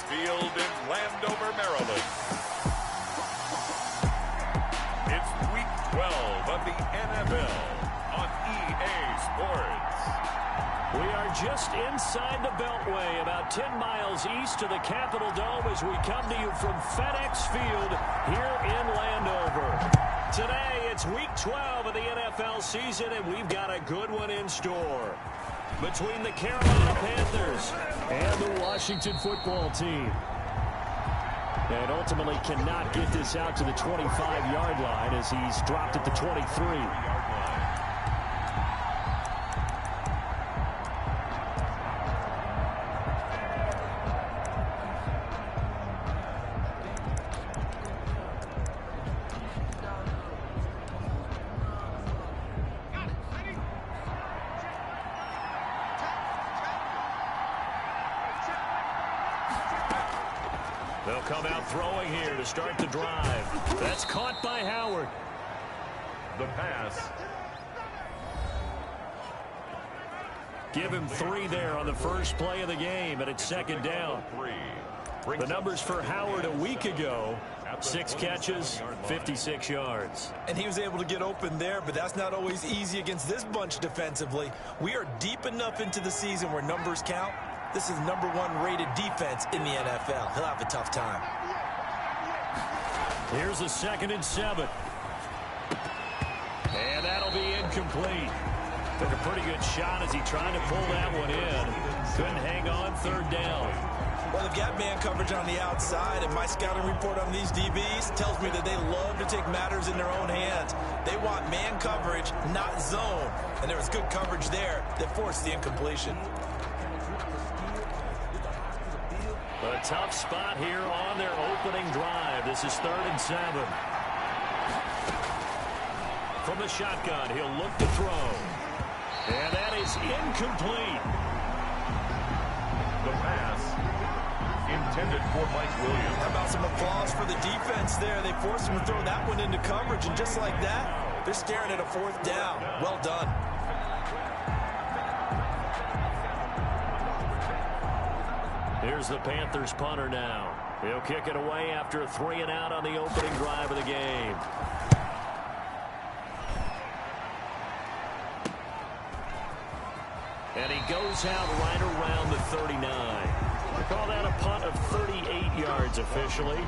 Field in Landover, Maryland. It's Week 12 of the NFL on EA Sports. We are just inside the Beltway, about 10 miles east of the Capitol Dome as we come to you from FedEx Field here in Landover. Today, it's Week 12 of the NFL season, and we've got a good one in store. Between the Carolina Panthers and the Washington football team. And ultimately cannot get this out to the 25-yard line as he's dropped at the 23. They'll come out throwing here to start the drive. That's caught by Howard. The pass. Give him 3 there on the first play of the game, and it's second down. The numbers for Howard a week ago, 6 catches, 56 yards. And he was able to get open there, but that's not always easy against this bunch defensively. We are deep enough into the season where numbers count. This is #1 rated defense in the NFL. He'll have a tough time. Here's a 2nd and 7. And that'll be incomplete. Took a pretty good shot as he tried to pull that one in. Couldn't hang on, 3rd down. Well, they've got man coverage on the outside, and my scouting report on these DBs tells me that they love to take matters in their own hands. They want man coverage, not zone. And there was good coverage there that forced the incompletion. A tough spot here on their opening drive. This is 3rd and 7. From the shotgun, he'll look to throw. And that is incomplete. The pass intended for Mike Williams. How about some applause for the defense there? They forced him to throw that one into coverage, and just like that, they're staring at a 4th down. Well done. Here's the Panthers punter now. He'll kick it away after a 3 and out on the opening drive of the game. And he goes out right around the 39. We call that a punt of 38 yards officially.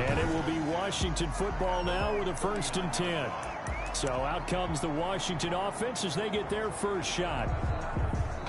And it will be Washington football now with a 1st and 10. So out comes the Washington offense as they get their first shot.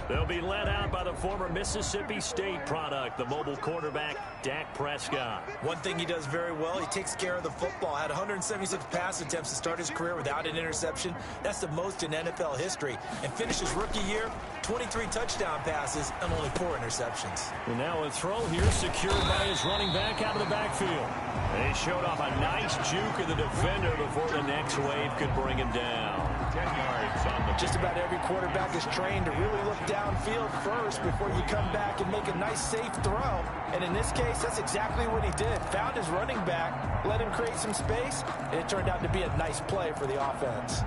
They'll be led out by the former Mississippi State product, the mobile quarterback, Dak Prescott. One thing he does very well, he takes care of the football. Had 176 pass attempts to start his career without an interception. That's the most in NFL history. And finished his rookie year, 23 touchdown passes and only 4 interceptions. And now a throw here secured by his running back out of the backfield. They showed off a nice juke of the defender before the next wave could bring him down. 10 yards on the Just about every quarterback is trained to really look downfield first before you come back and make a nice, safe throw. And in this case, that's exactly what he did. Found his running back, let him create some space, and it turned out to be a nice play for the offense.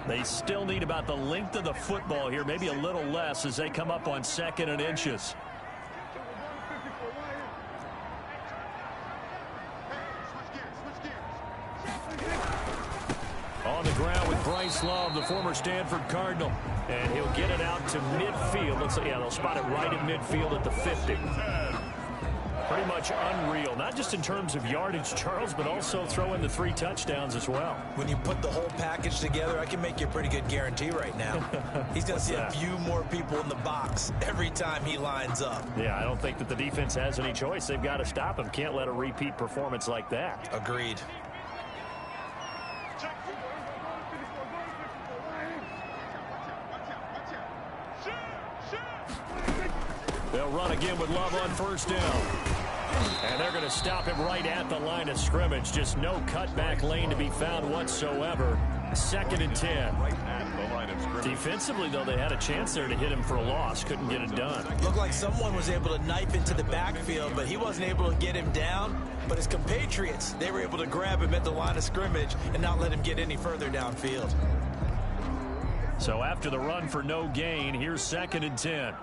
They still need about the length of the football here, maybe a little less as they come up on 2nd and inches. On the ground with Bryce Love, the former Stanford Cardinal. And he'll get it out to midfield. Looks like, yeah, they'll spot it right in midfield at the 50. Pretty much unreal, not just in terms of yardage, Charles, but also throw in the 3 touchdowns as well. When you put the whole package together, I can make you a pretty good guarantee right now. He's going to see a few more people in the box every time he lines up. Yeah, I don't think that the defense has any choice. They've got to stop him. Can't let a repeat performance like that. Agreed. They'll run again with Love on 1st down. And they're going to stop him right at the line of scrimmage. Just no cutback lane to be found whatsoever. 2nd and 10. Defensively, though, they had a chance there to hit him for a loss. Couldn't get it done. Looked like someone was able to knife into the backfield, but he wasn't able to get him down. But his compatriots, they were able to grab him at the line of scrimmage and not let him get any further downfield. So after the run for no gain, here's 2nd and 10.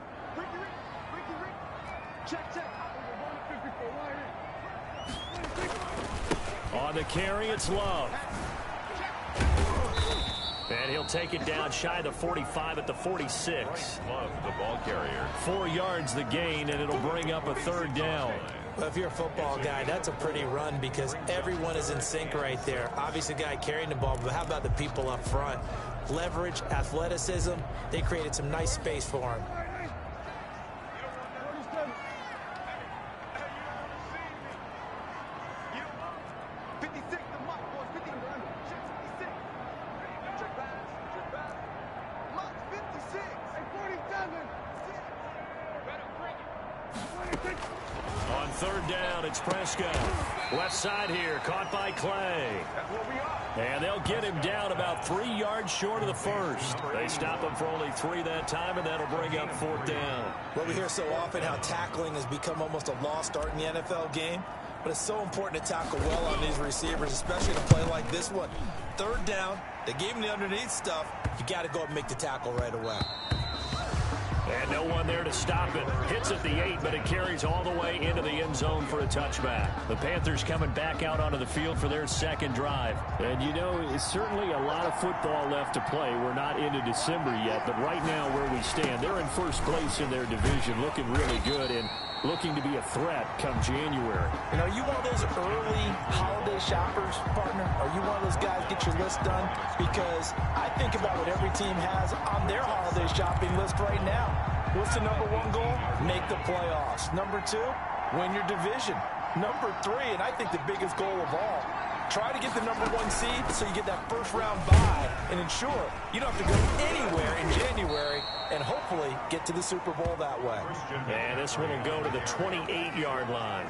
On the carry, it's Love. And he'll take it down shy of the 45 at the 46. Love, the ball carrier. 4 yards the gain, and it'll bring up a 3rd down. Well, if you're a football guy, that's a pretty run because everyone is in sync right there. Obviously, the guy carrying the ball, but how about the people up front? Leverage, athleticism, they created some nice space for him. On 3rd down, it's Prescott. Left side here, caught by Clay. And they'll get him down about 3 yards short of the 1st. They stop him for only 3 that time, and that'll bring up 4th down. Well, we hear so often how tackling has become almost a lost art in the NFL game, but it's so important to tackle well on these receivers, especially in a play like this one. 3rd down, they gave him the underneath stuff. You got to go and make the tackle right away. And no one there to stop it. Hits at the 8, but it carries all the way into the end zone for a touchback. The Panthers coming back out onto the field for their 2nd drive. And, you know, it's certainly a lot of football left to play. We're not into December yet, but right now where we stand, they're in 1st place in their division, looking really good and looking to be a threat come January. You know, are you one of those early holiday shoppers, partner? Are you one of those guys get your list done? Because I think about what every team has on their holiday shopping list right now. What's the number 1 goal? Make the playoffs. Number 2, win your division. Number 3, and I think the biggest goal of all, try to get the number 1 seed so you get that 1st round bye and ensure you don't have to go anywhere in January and hopefully get to the Super Bowl that way. And this one will go to the 28-yard line.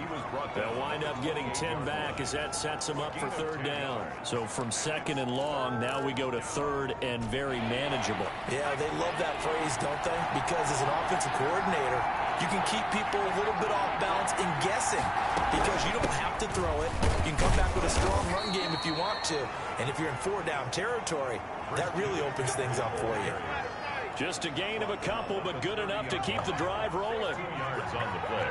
They'll wind up getting 10 back as that sets them up for 3rd down. So from 2nd and long, now we go to 3rd and very manageable. Yeah, they love that phrase, don't they? Because as an offensive coordinator, you can keep people a little bit off balance and guessing because you don't have to throw it. You can come back with a strong run game if you want to. And if you're in 4-down territory, that really opens things up for you. Just a gain of a couple, but good enough to keep the drive rolling. 2 yards on the play.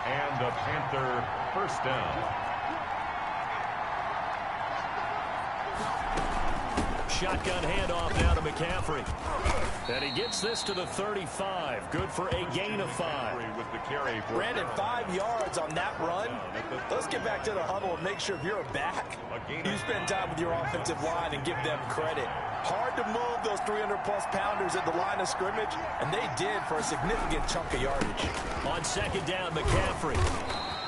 And a Panther 1st down. Shotgun handoff now to McCaffrey. And he gets this to the 35. Good for a gain of 5. With the carry for Brandon, 5 yards on that run. Let's get back to the huddle and make sure if you're a back, you spend time with your offensive line and give them credit. Hard to move those 300-plus pounders at the line of scrimmage, and they did for a significant chunk of yardage. On 2nd down, McCaffrey.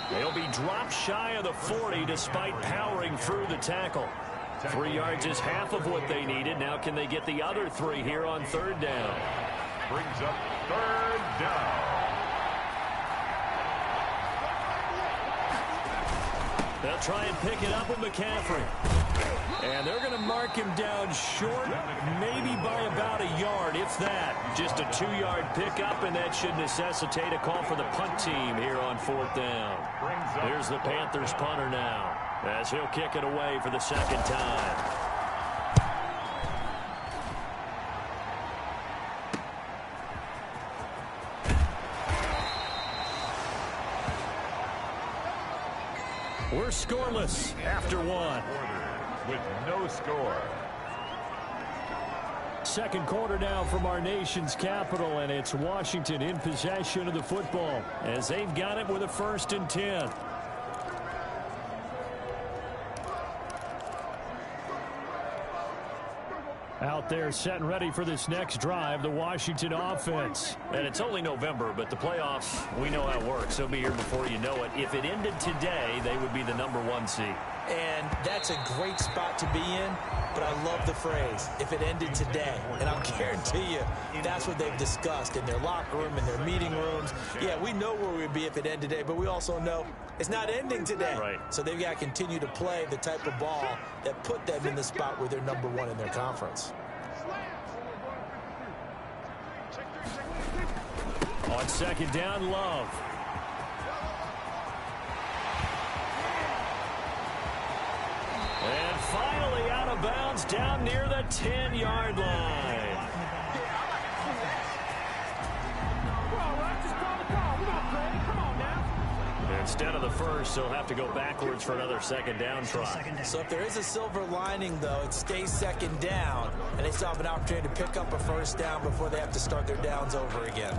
They'll be dropped shy of the 40 despite powering through the tackle. 3 yards is half of what they needed. Now can they get the other 3 here on 3rd down? brings up 3rd down. They'll try and pick it up with McCaffrey. And they're going to mark him down short, maybe by about a yard, if that. Just a 2-yard pickup, and that should necessitate a call for the punt team here on 4th down. Here's the Panthers punter now, as he'll kick it away for the 2nd time. We're scoreless after 1. With no score. Second quarter now from our nation's capital, and it's Washington in possession of the football as they've got it with a 1st and 10. Out there set and ready for this next drive, the Washington offense. And it's only November, but the playoffs, we know how it works. They'll be here before you know it. If it ended today, they would be the #1 seed. And that's a great spot to be in, but I love the phrase, if it ended today. And I'll guarantee you, that's what they've discussed in their locker room, in their meeting rooms. Yeah, we know where we'd be if it ended today, but we also know it's not ending today. Right. So they've got to continue to play the type of ball that put them in the spot where they're #1 in their conference. On 2nd down, Love. And finally out of bounds down near the 10-yard line. Instead of the first, they'll have to go backwards for another second down try. So if there is a silver lining, though, it stays second down, and they still have an opportunity to pick up a first down before they have to start their downs over again.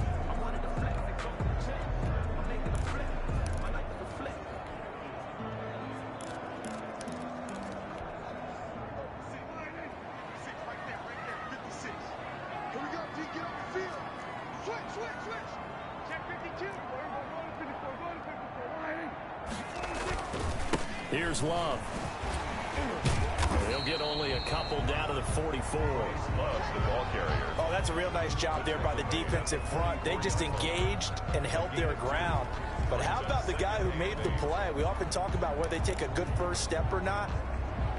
Here's Love. He'll get only a couple down to the 44. Love's the ball carrier. Oh, that's a real nice job there by the defensive front. They just engaged and held their ground. But how about the guy who made the play? We often talk about whether they take a good first step or not.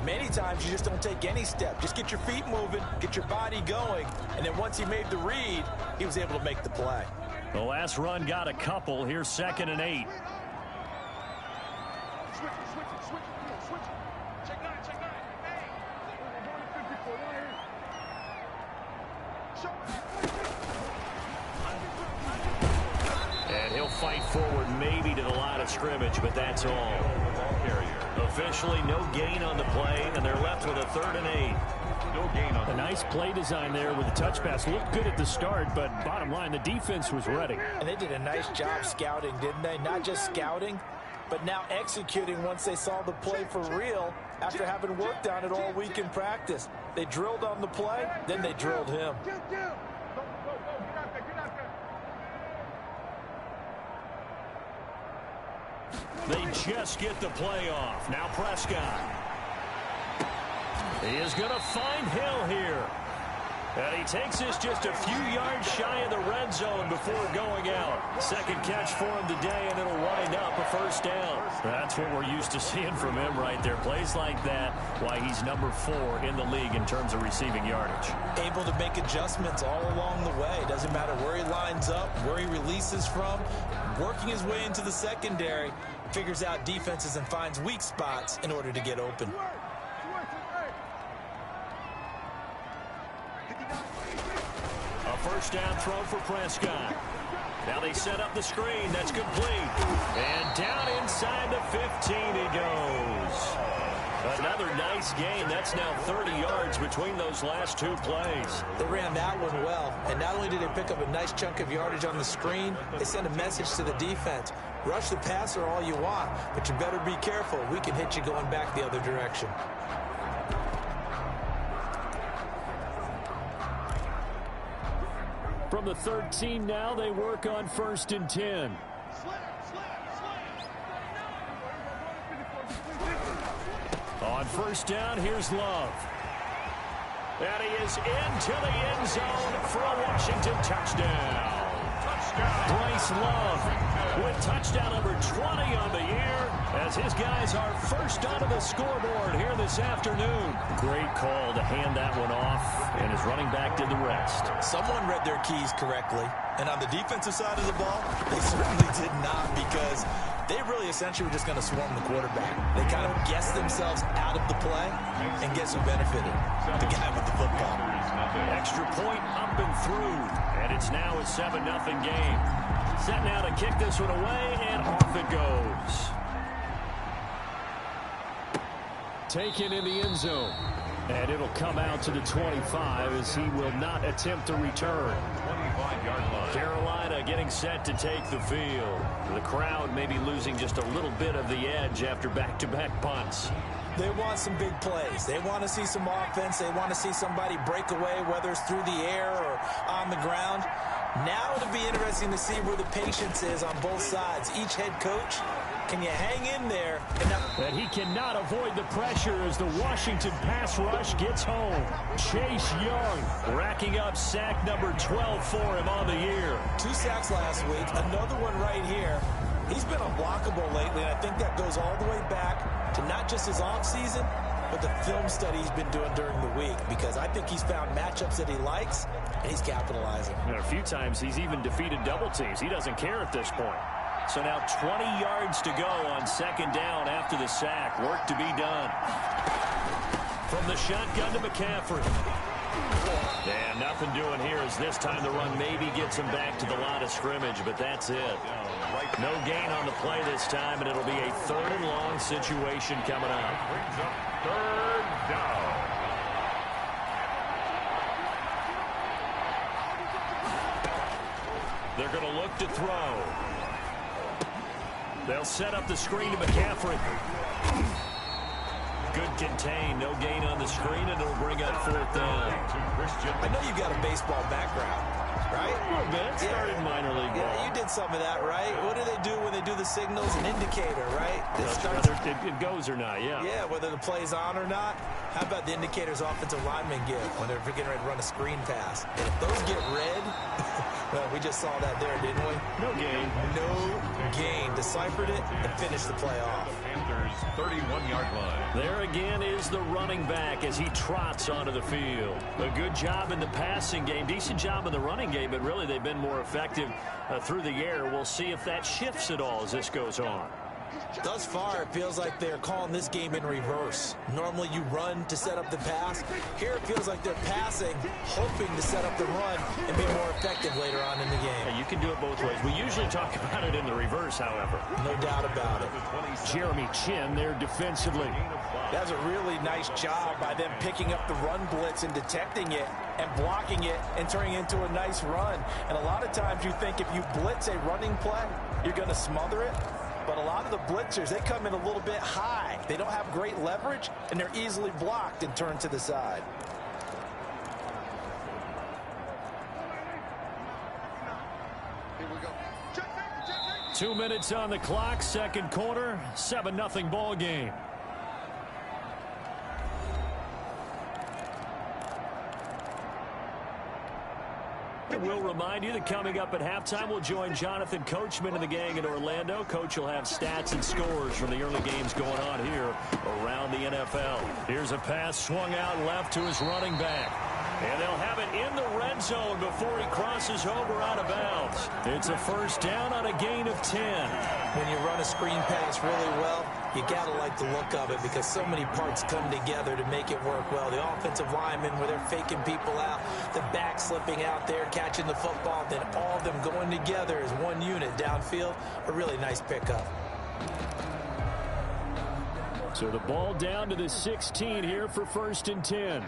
Many times you just don't take any step. Just get your feet moving, get your body going, and then once he made the read, he was able to make the play. The last run got a couple. Here's 2nd and 8. And he'll fight forward maybe to the line of scrimmage, but that's all. Officially no gain on the play, and they're left with a 3rd and 8. No gain on A nice play design there with the touch pass. Looked good at the start, but bottom line, the defense was ready. And they did a nice job scouting, didn't they? Not just scouting, but now executing once they saw the play for real after having worked on it all week in practice. They drilled on the play, then they drilled him. They just get the play off. Now Prescott. He is going to find Hill here. And he takes this just a few yards shy of the red zone before going out. Second catch for him today, and it'll wind up a first down. That's what we're used to seeing from him right there. Plays like that, why he's number 4 in the league in terms of receiving yardage. Able to make adjustments all along the way. Doesn't matter where he lines up, where he releases from. Working his way into the secondary, figures out defenses and finds weak spots in order to get open. A first down throw for Prescott. Now they set up the screen. That's complete. And down inside the 15 he goes. Another nice gain. That's now 30 yards between those last 2 plays. They ran that one well, and not only did they pick up a nice chunk of yardage on the screen, they sent a message to the defense. Rush the passer all you want, but you better be careful. We can hit you going back the other direction. From the 13 now, they work on 1st and 10. On first down, here's Love. And he is into the end zone for a Washington touchdown. Bryce Love with touchdown number 20 on the year as his guys are first onto the scoreboard here this afternoon. Great call to hand that one off, and his running back did the rest. Someone read their keys correctly, and on the defensive side of the ball, they certainly did not, because they really essentially were just going to swarm the quarterback. They kind of guessed themselves out of the play, and guess who benefited? The guy with the football. Extra point up and through, and it's now a 7-0 game. Set now to kick this one away, and off it goes. Taken in the end zone, and it'll come out to the 25 as he will not attempt to return. 25-yard line. Carolina getting set to take the field. The crowd may be losing just a little bit of the edge after back-to-back punts. They want some big plays. They want to see some offense. They want to see somebody break away, whether it's through the air or on the ground. Now it'll be interesting to see where the patience is on both sides. Each head coach, can you hang in there? And he cannot avoid the pressure as the Washington pass rush gets home. Chase Young racking up sack number 12 for him on the year. 2 sacks last week, another one right here. He's been unblockable lately, and I think that goes all the way back to not just his offseason, but the film study he's been doing during the week, because I think he's found matchups that he likes, and he's capitalizing. And a few times he's even defeated double teams. He doesn't care at this point. So now 20 yards to go on second down after the sack. Work to be done. From the shotgun to McCaffrey. And nothing doing here as this time the run maybe gets him back to the line of scrimmage, but that's it. No gain on the play this time, and it'll be a 3rd and long situation coming up. Brings up 3rd down. They're going to look to throw. They'll set up the screen to McCaffrey. Good contain, no gain on the screen, and it'll bring up 4th down. I know you've got a baseball background, right? A little bit. Started minor league ball. Yeah, you did some of that, right? What do they do when they do the signals? An indicator, right? Whether it goes or not, yeah. Yeah, whether the play's on or not. How about the indicators offensive linemen give when they're getting ready to run a screen pass? And if those get red, well, we just saw that there, didn't we? No gain. No gain. Deciphered it and finished the play off. The Panthers' 31-yard line. There again is the running back as he trots onto the field. A good job in the passing game, decent job in the running game, but really they've been more effective through the air. We'll see if that shifts at all as this goes on. Thus far, it feels like they're calling this game in reverse. Normally, you run to set up the pass. Here, it feels like they're passing, hoping to set up the run and be more effective later on in the game. Yeah, you can do it both ways. We usually talk about it in the reverse, however. No doubt about it. Jeremy Chin there defensively. That's a really nice job by them picking up the run blitz and detecting it and blocking it and turning it into a nice run. And a lot of times you think if you blitz a running play, you're going to smother it. But a lot of the blitzers, they come in a little bit high. They don't have great leverage, and they're easily blocked and turned to the side. Here we go. 2 minutes on the clock, second quarter, 7-0 ball game. We'll remind you that coming up at halftime, we'll join Jonathan Coachman and the gang in Orlando. Coach will have stats and scores from the early games going on here around the NFL. Here's a pass swung out left to his running back. And they'll have it in the red zone before he crosses over out of bounds. It's a first down on a gain of 10. When you run a screen pass really well, you got to like the look of it because so many parts come together to make it work well. The offensive linemen where they're faking people out, the back slipping out there, catching the football, then all of them going together as one unit downfield. A really nice pickup. So the ball down to the 16 here for 1st and 10.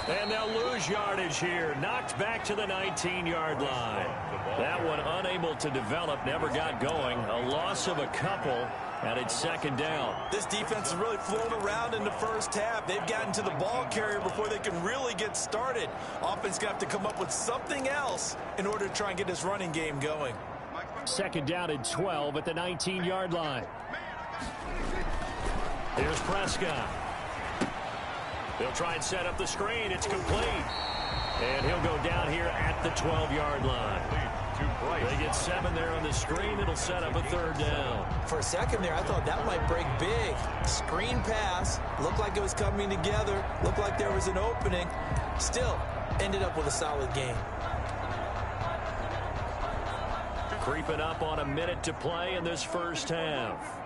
And they'll lose yardage here. Knocked back to the 19-yard line. That one unable to develop, never got going. A loss of a couple, and it's 2nd down. This defense has really flown around in the first half. They've gotten to the ball carrier before they can really get started. Offense going to have to come up with something else in order to try and get this running game going. 2nd down and 12 at the 19-yard line. Here's Prescott. They'll try and set up the screen. It's complete. And he'll go down here at the 12-yard line. They get 7 there on the screen. It'll set up a 3rd down. For a second there, I thought that might break big. Screen pass. Looked like it was coming together. Looked like there was an opening. Still, ended up with a solid game. Creeping up on a minute to play in this first half.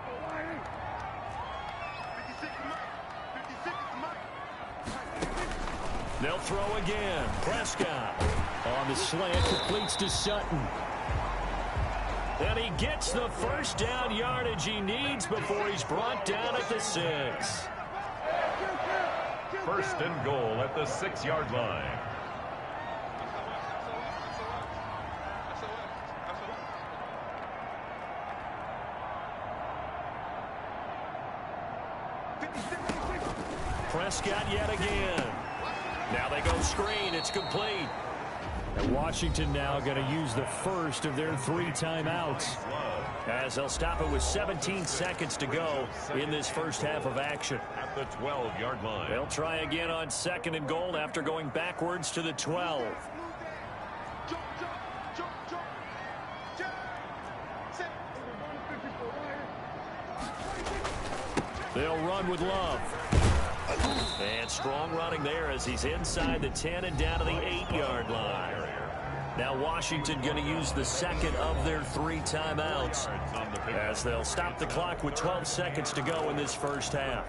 They'll throw again. Prescott on the slant, completes to Sutton. And he gets the first down yardage he needs before he's brought down at the 6. 1st and goal at the 6-yard line. Prescott yet again. Now they go screen. It's complete. And Washington now going to use the first of their 3 timeouts as they'll stop it with 17 seconds to go in this first half of action. At the 12-yard line. They'll try again on 2nd and goal after going backwards to the 12. They'll run with Love. And strong running there as he's inside the 10 and down to the 8-yard line. Now Washington going to use the second of their 3 timeouts as they'll stop the clock with 12 seconds to go in this first half.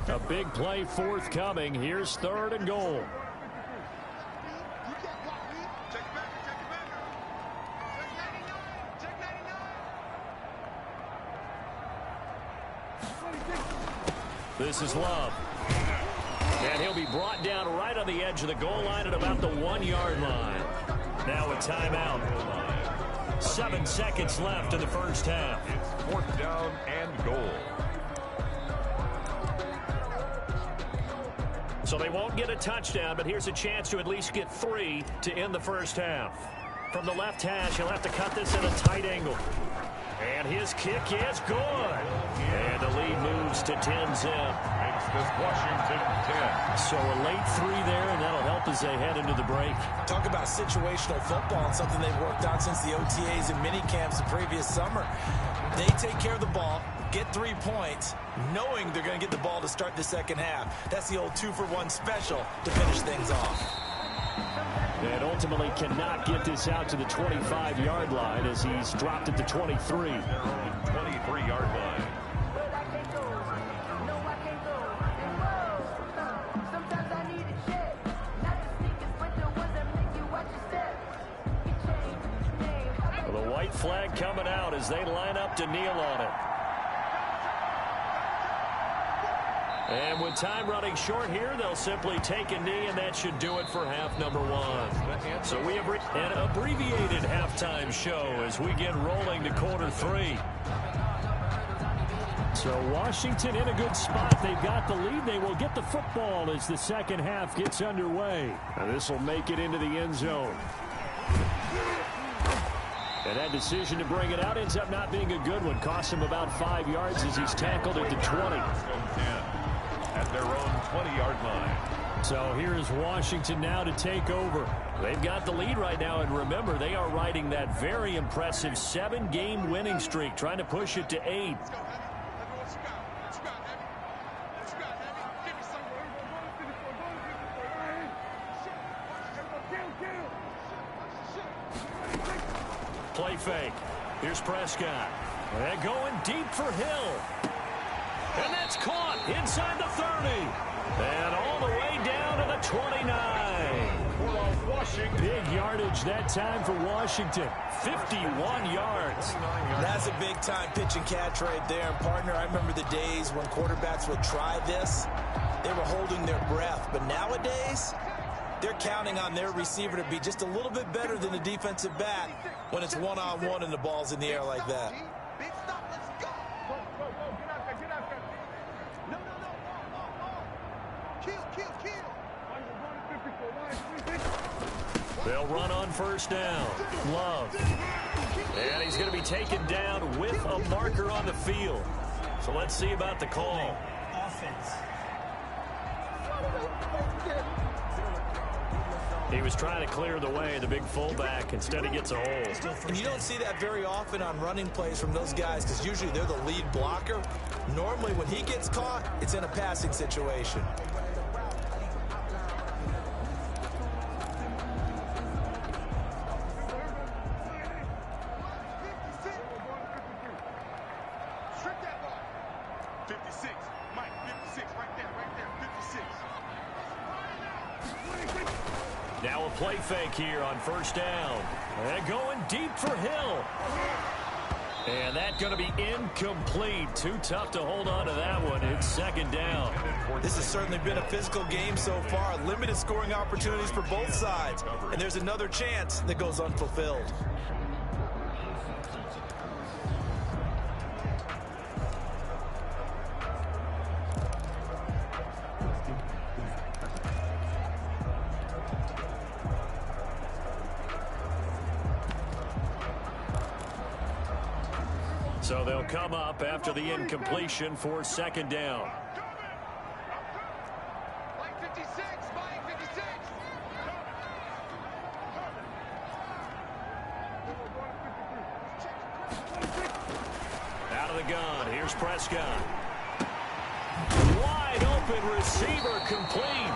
A big play forthcoming. Here's 3rd and goal. This is Love. And he'll be brought down right on the edge of the goal line at about the 1-yard line. Now a timeout. 7 seconds left in the first half. It's 4th down and goal. So they won't get a touchdown, but here's a chance to at least get 3 to end the first half. From the left hash, he'll have to cut this at a tight angle. And his kick is good. And the lead moves to 10-zip. Makes this Washington 10. So a late 3 there, and that'll help as they head into the break. Talk about situational football and something they've worked on since the OTAs and mini camps the previous summer. They take care of the ball, get 3 points, knowing they're going to get the ball to start the second half. That's the old 2-for-1 special to finish things off. And ultimately cannot get this out to the 25-yard line as he's dropped at the 23. 23-yard line. Well, the white flag coming out as they line up to kneel on it. And with time running short here, they'll simply take a knee, and that should do it for half number 1. So we have an abbreviated halftime show as we get rolling to quarter 3. So Washington in a good spot. They've got the lead. They will get the football as the second half gets underway. Now this will make it into the end zone. And that decision to bring it out ends up not being a good one. Costs him about 5 yards as he's tackled at the 20. At their own 20-yard line. So here's Washington now to take over. They've got the lead right now, and remember, they are riding that very impressive 7-game winning streak, trying to push it to 8. Play fake. Here's Prescott. They're going deep for Hill. And that's caught inside the 30. And all the way down to the 29. Big yardage that time for Washington. 51 yards. That's a big-time pitch and catch right there. And, partner, I remember the days when quarterbacks would try this. They were holding their breath. But nowadays, they're counting on their receiver to be just a little bit better than the defensive back when it's one-on-one and the ball's in the air like that. They'll run on first down. Love. And he's going to be taken down with a marker on the field. So let's see about the call. He was trying to clear the way, the big fullback. Instead, he gets a hold. And you don't see that very often on running plays from those guys because usually they're the lead blocker. Normally, when he gets caught, it's in a passing situation. Now a play fake here on first down. They're going deep for Hill. And that's going to be incomplete. Too tough to hold on to that one. It's second down. This has certainly been a physical game so far. Limited scoring opportunities for both sides. And there's another chance that goes unfulfilled. So they'll come up after the incompletion for second down. Out of the gun. Here's Prescott. open receiver complete.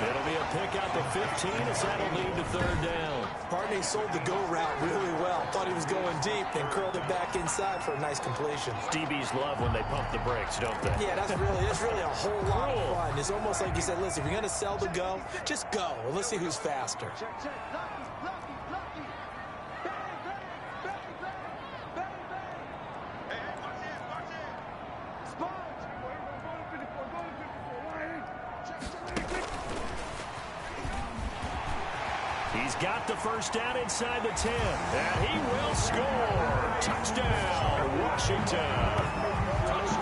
It'll be a pick out to 15 as that'll lead to third down. Barney sold the go route really well. Thought he was going deep, then curled it back inside for a nice completion. DBs love when they pump the brakes, don't they? Yeah, that's really a whole lot of fun. It's almost like you said, listen, if you're going to sell the go, just go. Well, let's see who's faster. He's got the first down inside the 10, and he will score. Touchdown, Washington.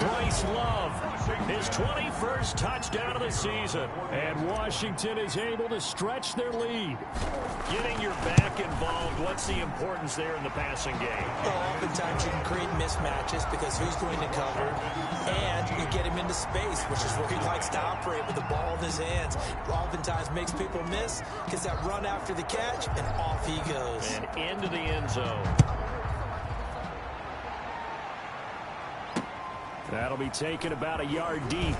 Bryce Love, his 21st touchdown of the season. And Washington is able to stretch their lead. Getting your back involved, what's the importance there in the passing game? Well, oftentimes you can create mismatches because who's going to cover, and you get him into space, which is where he likes to operate with the ball in his hands. Oftentimes makes people miss, gets that run after the catch, and off he goes. And into the end zone. That'll be taken about a yard deep.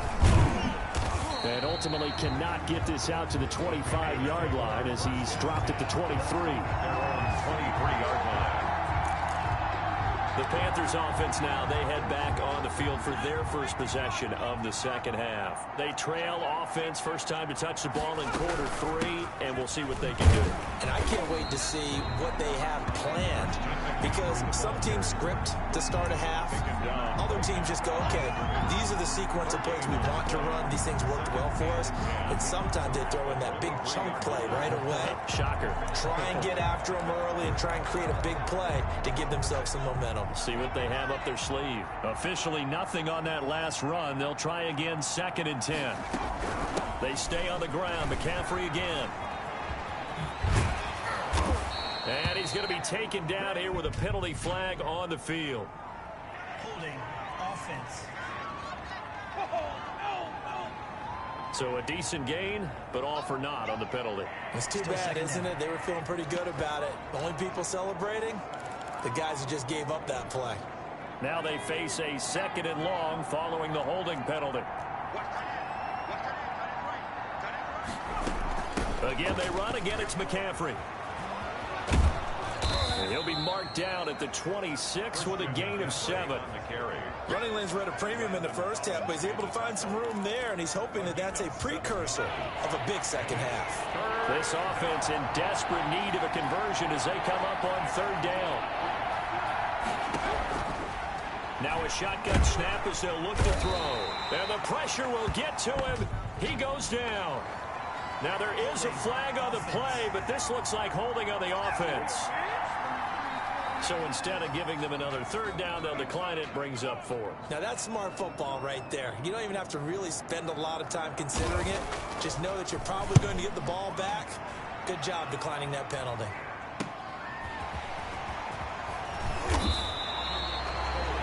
And ultimately cannot get this out to the 25-yard line as he's dropped at the 23. 23-yard line. The Panthers offense now, they head back on the field for their first possession of the second half. They trail offense, first time to touch the ball in quarter 3, and we'll see what they can do. And I can't wait to see what they have planned, because some teams script to start a half. Other teams just go, okay, these are the sequence of plays we want to run. These things worked well for us. And sometimes they throw in that big chunk play right away. Shocker. Try and get after them early and try and create a big play to give themselves some momentum. See what they have up their sleeve. Officially nothing on that last run. They'll try again, 2nd and 10. They stay on the ground. McCaffrey again. And he's going to be taken down here with a penalty flag on the field. Holding offense. So a decent gain, but all for naught on the penalty. It's too bad, isn't it? They were feeling pretty good about it. The only people celebrating, the guys who just gave up that play. Now they face a 2nd and long following the holding penalty. Again, they run. Again, it's McCaffrey. And he'll be marked down at the 26 with a gain of 7. Running lanes were at a premium in the first half, but he's able to find some room there, and he's hoping that that's a precursor of a big second half. This offense in desperate need of a conversion as they come up on 3rd down. Now a shotgun snap as they'll look to throw. And the pressure will get to him. He goes down. Now there is a flag on the play, but this looks like holding on the offense. So instead of giving them another 3rd down, they'll decline it, brings up 4. Now that's smart football right there. You don't even have to really spend a lot of time considering it. Just know that you're probably going to get the ball back. Good job declining that penalty.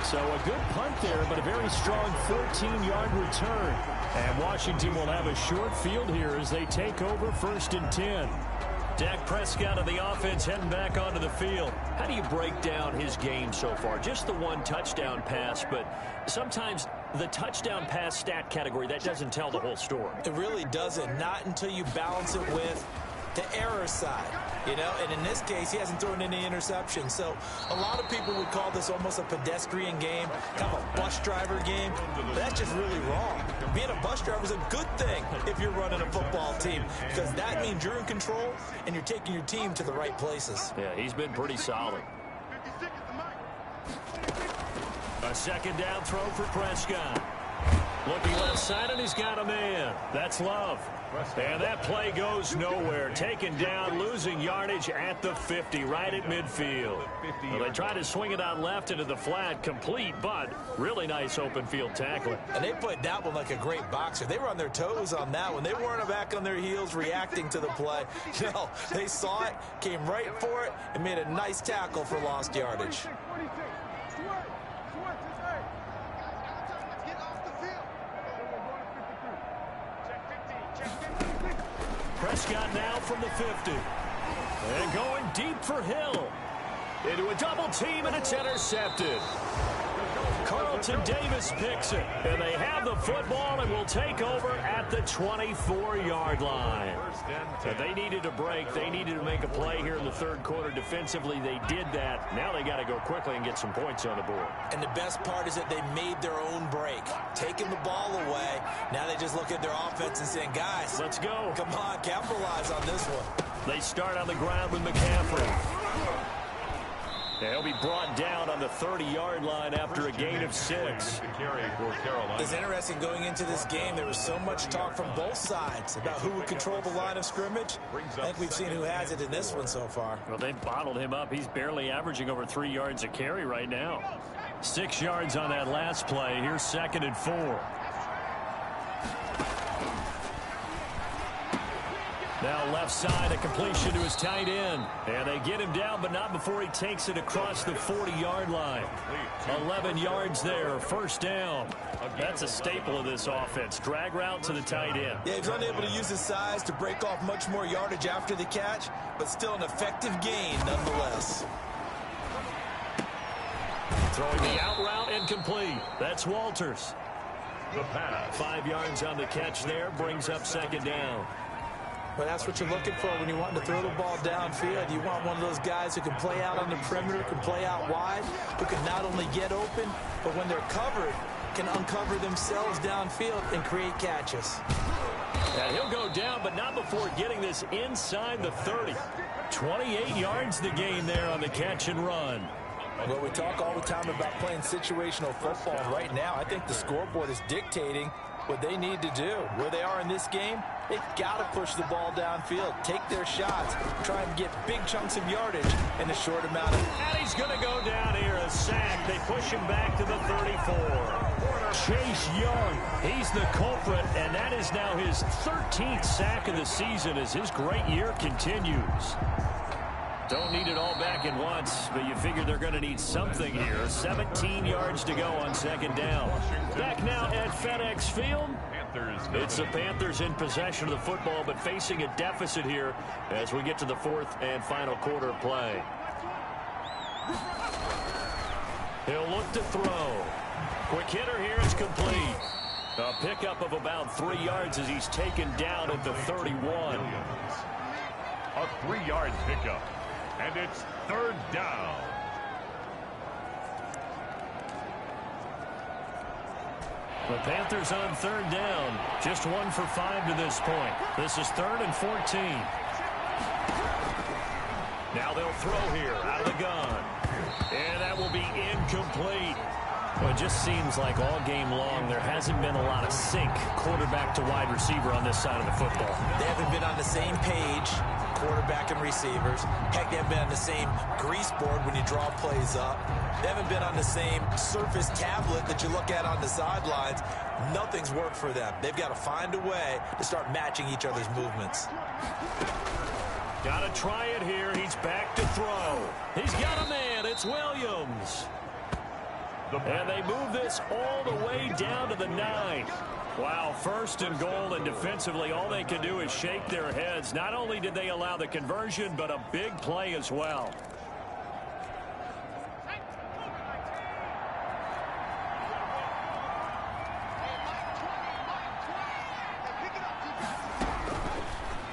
So a good punt there, but a very strong 14-yard return. And Washington will have a short field here as they take over 1st and 10. Dak Prescott of the offense heading back onto the field. How do you break down his game so far? Just the 1 touchdown pass, but sometimes the touchdown pass stat category, that doesn't tell the whole story. It really doesn't, not until you balance it with the error side, you know, and in this case, he hasn't thrown any interceptions. So a lot of people would call this almost a pedestrian game, kind of a bus driver game. But that's just really wrong. Being a bus driver is a good thing if you're running a football team, because that means you're in control and you're taking your team to the right places. Yeah, he's been pretty solid. A 2nd down throw for Prescott. Looking left side, and he's got a man. That's Love. And that play goes nowhere. Taken down, losing yardage at the 50, right at midfield. Well, they try to swing it out left into the flat, complete, but really nice open field tackling. And they played that one like a great boxer. They were on their toes on that one. They weren't back on their heels reacting to the play. No, they saw it, came right for it, and made a nice tackle for lost yardage. Prescott now from the 50. And going deep for Hill. Into a double team, and it's intercepted. Carl Carlton Davis picks it. And they have the football and will take over at the 24-yard line. And they needed a break. They needed to make a play here in the third quarter. Defensively, they did that. Now they got to go quickly and get some points on the board. And the best part is that they made their own break. Taking the ball away. Now they just look at their offense and saying, guys, let's go. Come on, capitalize on this one. They start on the ground with McCaffrey. He'll be brought down on the 30-yard line after a gain of 6. It's interesting going into this game. There was so much talk from both sides about who would control the line of scrimmage. I think we've seen who has it in this one so far. Well, they've bottled him up. He's barely averaging over 3 yards a carry right now. 6 yards on that last play. Here's 2nd and 4. Now left side, a completion to his tight end. And they get him down, but not before he takes it across the 40-yard line. 11 yards there, first down. That's a staple of this offense. Drag route to the tight end. Yeah, he's unable to use his size to break off much more yardage after the catch, but still an effective gain nonetheless. Throwing the out route incomplete. That's Walters. The pass. 5 yards on the catch there, brings up 2nd down. Well, that's what you're looking for when you want to throw the ball downfield. You want one of those guys who can play out on the perimeter, can play out wide, who can not only get open, but when they're covered, can uncover themselves downfield and create catches. And he'll go down, but not before getting this inside the 30. 28 yards the gain there on the catch and run. Well, we talk all the time about playing situational football. Right now, I think the scoreboard is dictating what they need to do. Where they are in this game, they've got to push the ball downfield, take their shots, try and get big chunks of yardage in a short amount of... And he's going to go down here, a sack. They push him back to the 34. Chase Young, he's the culprit, and that is now his 13th sack of the season as his great year continues. Don't need it all back at once, but you figure they're going to need something here. 17 yards to go on 2nd down. Back now at FedEx Field. It's the Panthers in possession of the football, but facing a deficit here as we get to the 4th and final quarter of play. He'll look to throw. Quick hitter here is complete. A pickup of about 3 yards as he's taken down at the 31. A 3-yard pickup. And it's 3rd down. The Panthers on 3rd down. Just 1 for 5 to this point. This is 3rd and 14. Now they'll throw here out of the gun. And that will be incomplete. Well, it just seems like all game long there hasn't been a lot of sync quarterback to wide receiver on this side of the football. They haven't been on the same page, quarterback and receivers. Heck, they haven't been on the same grease board when you draw plays up. They haven't been on the same surface tablet that you look at on the sidelines. Nothing's worked for them. They've got to find a way to start matching each other's movements. Got to try it here. He's back to throw. He's got a man. It's Williams. And they move this all the way down to the 9. Wow, 1st and goal, and defensively all they can do is shake their heads. Not only did they allow the conversion, but a big play as well.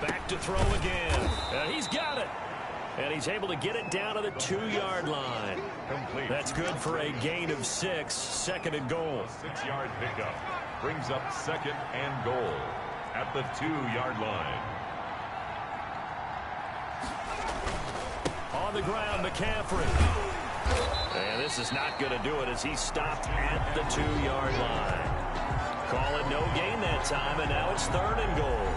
Back to throw again. And he's got it. And he's able to get it down to the 2-yard line. Complete. That's good for a gain of 6. 2nd and goal. 6-yard pickup brings up 2nd and goal at the 2-yard line. On the ground, McCaffrey. And this is not going to do it as he's stopped at the 2-yard line. Call it no gain that time, and now it's 3rd and goal.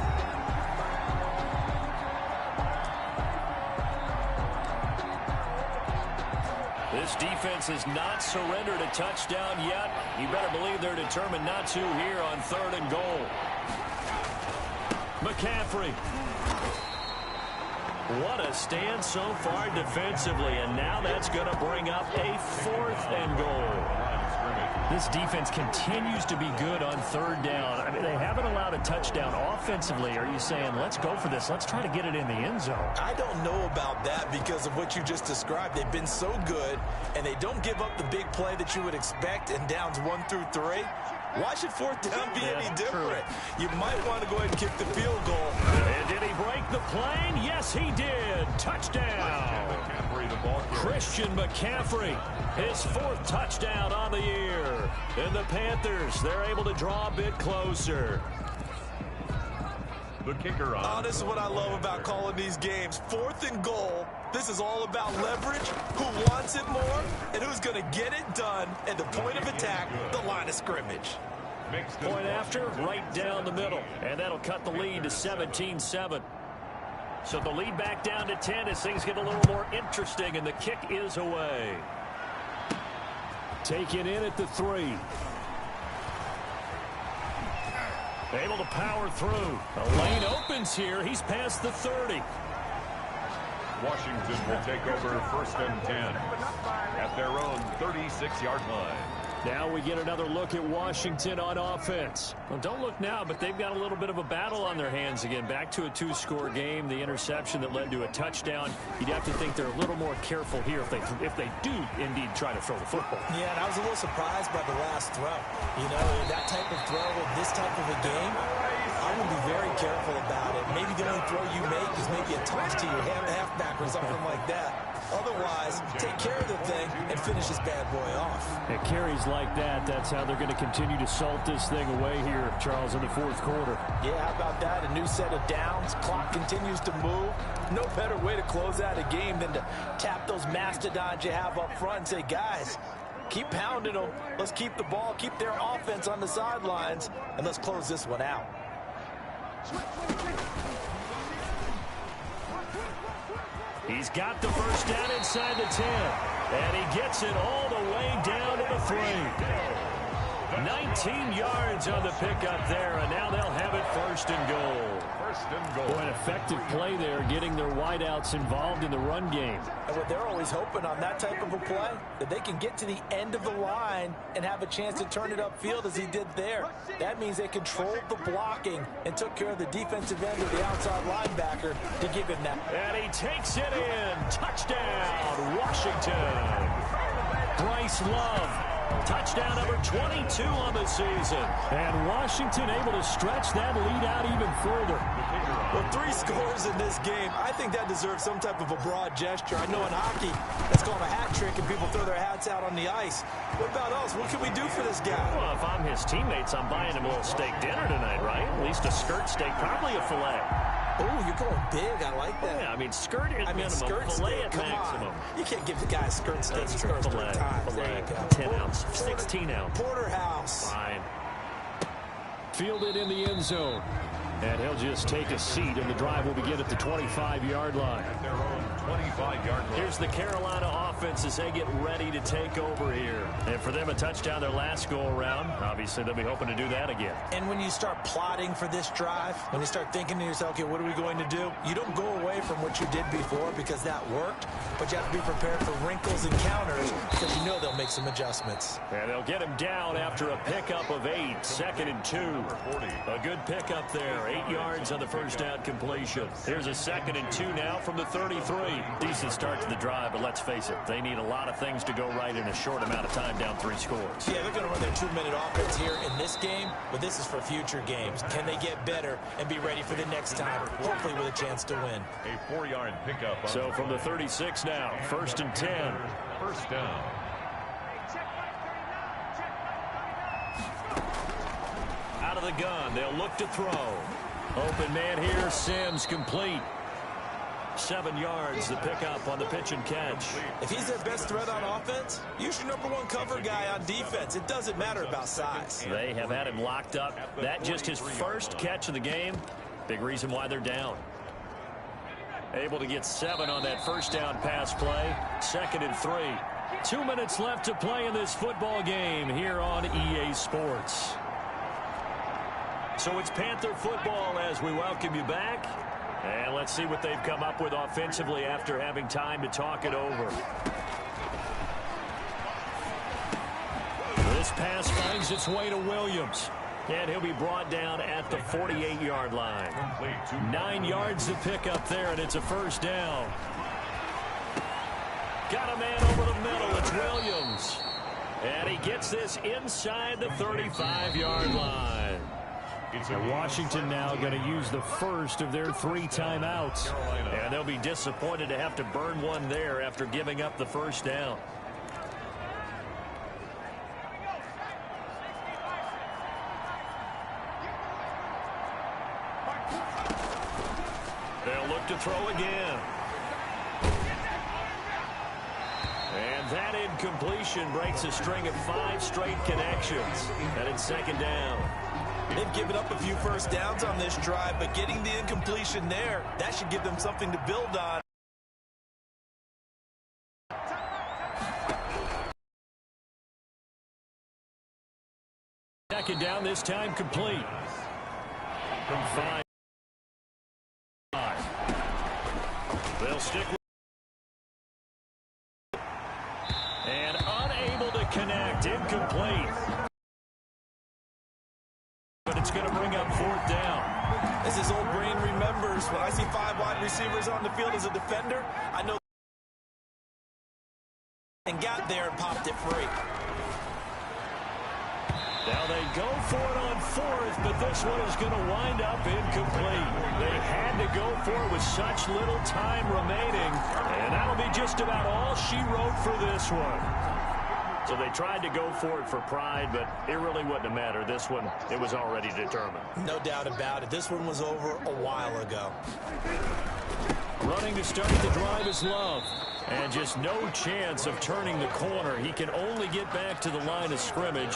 This defense has not surrendered a touchdown yet. You better believe they're determined not to here on 3rd and goal. McCaffrey. What a stand so far defensively, and now that's going to bring up a 4th and goal. This defense continues to be good on third down. I mean, they haven't allowed a touchdown offensively. Are you saying, let's go for this? Let's try to get it in the end zone. I don't know about that because of what you just described. They've been so good, and they don't give up the big play that you would expect in downs 1 through 3. Why should fourth down be any different? You might want to go ahead and kick the field goal. And did he break the plane? Yes, he did. Touchdown. Christian McCaffrey, his 4th touchdown on the year. And the Panthers, they're able to draw a bit closer. The kicker on. Oh, this is what I love about calling these games. 4th and goal. This is all about leverage, who wants it more, and who's going to get it done at the point of attack, the line of scrimmage. Point after, right down the middle. And that'll cut the lead to 17-7. So the lead back down to 10 as things get a little more interesting, and the kick is away. Taken in at the 3. Able to power through. A lane opens here. He's past the 30. Washington will take over 1st and 10 at their own 36-yard line. Now we get another look at Washington on offense. Well, don't look now, but they've got a little bit of a battle on their hands again. Back to a 2-score game. The interception that led to a touchdown. You'd have to think they're a little more careful here if they do indeed try to throw the football. Yeah, and I was a little surprised by the last throw. You know, that type of throw in this type of a game, I would be very careful about it. Maybe the only throw you make is maybe a toss to your halfback or something like that. Otherwise, take care of the thing and finish this bad boy off. It carries like that. That's how they're going to continue to salt this thing away here, Charles, in the 4th quarter. Yeah, how about that? A new set of downs. Clock continues to move. No better way to close out a game than to tap those mastodons you have up front and say, guys, keep pounding them. Let's keep the ball, keep their offense on the sidelines, and let's close this one out. He's got the first down inside the 10. And he gets it all the way down to the 3. 19 yards on the pickup there, and now they'll have it 1st and goal. 1st and goal. Boy, an effective play there, getting their wideouts involved in the run game. And what they're always hoping on that type of a play, that they can get to the end of the line and have a chance to turn it upfield as he did there. That means they controlled the blocking and took care of the defensive end of the outside linebacker to give him that. And he takes it in. Touchdown, Washington. Bryce Love. Touchdown number 22 on the season. And Washington able to stretch that lead out even further. Well, 3 scores in this game. I think that deserves some type of a broad gesture. I know in hockey, that's called a hat trick, and people throw their hats out on the ice. What about us? What can we do for this guy? Well, if I'm his teammates, I'm buying him a little steak dinner tonight, right? At least a skirt steak, probably a filet. Oh, you're going big. I like that. Yeah, I mean, skirt at minimum, skirt filet steak, at come maximum. On. You can't give the guy a skirt steak. That's He true. scores 3 Filet, times. There you go. 10 ounce, 16 ounce. Porterhouse. Fine. Fielded in the end zone. And he'll just take a seat, and the drive will begin at the 25-yard line. At their own 25-yard line. Here's the Carolina offense as they get ready to take over here. And for them, a touchdown their last go-around. Obviously, they'll be hoping to do that again. And when you start plotting for this drive, when you start thinking to yourself, okay, what are we going to do? You don't go away from what you did before because that worked, but you have to be prepared for wrinkles and counters because you know they'll make some adjustments. And they'll get him down after a pickup of 8, 2nd and 2. A good pickup there. 8 yards on the first down completion. Here's a 2nd and 2 now from the 33. Decent start to the drive, but let's face it, they need a lot of things to go right in a short amount of time down 3 scores. Yeah, they're going to run their 2-minute offense here in this game, but this is for future games. Can they get better and be ready for the next time, hopefully with a chance to win? A 4-yard pickup. So from the 36 now, 1st and 10. 1st down. Out of the gun, they'll look to throw. Open man here, Sims complete. 7 yards, the pickup on the pitch and catch. If he's their best threat on offense, use your #1 cover guy on defense. It doesn't matter about size. They have had him locked up. That just his first catch of the game. Big reason why they're down. Able to get 7 on that first down pass play. 2nd and 3. 2 minutes left to play in this football game here on EA Sports. So it's Panther football as we welcome you back. And let's see what they've come up with offensively after having time to talk it over. This pass finds its way to Williams. And he'll be brought down at the 48-yard line. 9 yards to pick up there, and it's a first down. Got a man over the middle. It's Williams. And he gets this inside the 35-yard line. And Washington now going to use the first of their 3 timeouts. And they'll be disappointed to have to burn one there after giving up the first down. They'll look to throw again. And that incompletion breaks a string of 5 straight connections. And it's second down. They've given up a few first downs on this drive, but getting the incompletion there, that should give them something to build on. Second down, this time complete. From 5. They'll stick with and unable to connect. Incomplete. But it's going to bring up 4th down. As his old brain remembers, when I see 5 wide receivers on the field as a defender, I know and got there and popped it free. Now they go for it on 4th, but this one is going to wind up incomplete. They had to go for it with such little time remaining, and that'll be just about all she wrote for this one. So they tried to go for it for pride, but it really wouldn't have mattered. This one, it was already determined. No doubt about it. This one was over a while ago. Running to start the drive is Love. And just no chance of turning the corner. He can only get back to the line of scrimmage.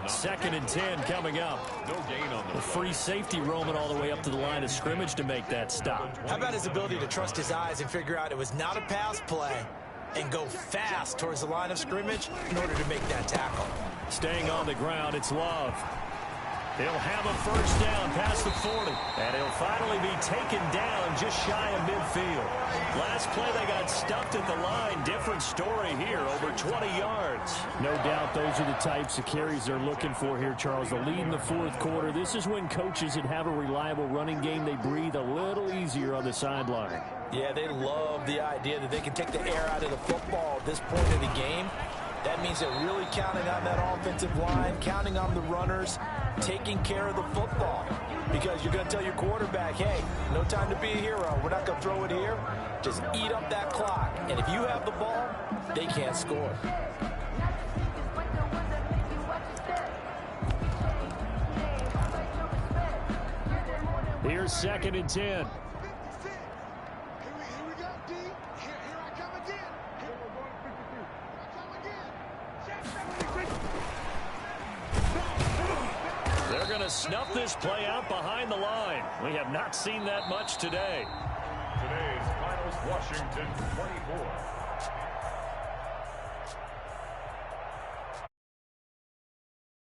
2nd and 10 coming up. No gain on the free safety roaming all the way up to the line of scrimmage to make that stop. How about his ability to trust his eyes and figure out it was not a pass play and go fast towards the line of scrimmage in order to make that tackle. Staying on the ground, it's Love. He'll have a first down past the 40. And he'll finally be taken down just shy of midfield. Last play, they got stuffed at the line. Different story here, over 20 yards. No doubt those are the types of carries they're looking for here, Charles. The lead in the 4th quarter. This is when coaches that have a reliable running game, they breathe a little easier on the sideline. Yeah, they love the idea that they can take the air out of the football at this point in the game. That means they're really counting on that offensive line, counting on the runners, taking care of the football. Because you're going to tell your quarterback, hey, no time to be a hero. We're not going to throw it here. Just eat up that clock. And if you have the ball, they can't score. Here's 2nd and 10. They're going to snuff this play out behind the line. We have not seen that much today. Today's finals, Washington 24,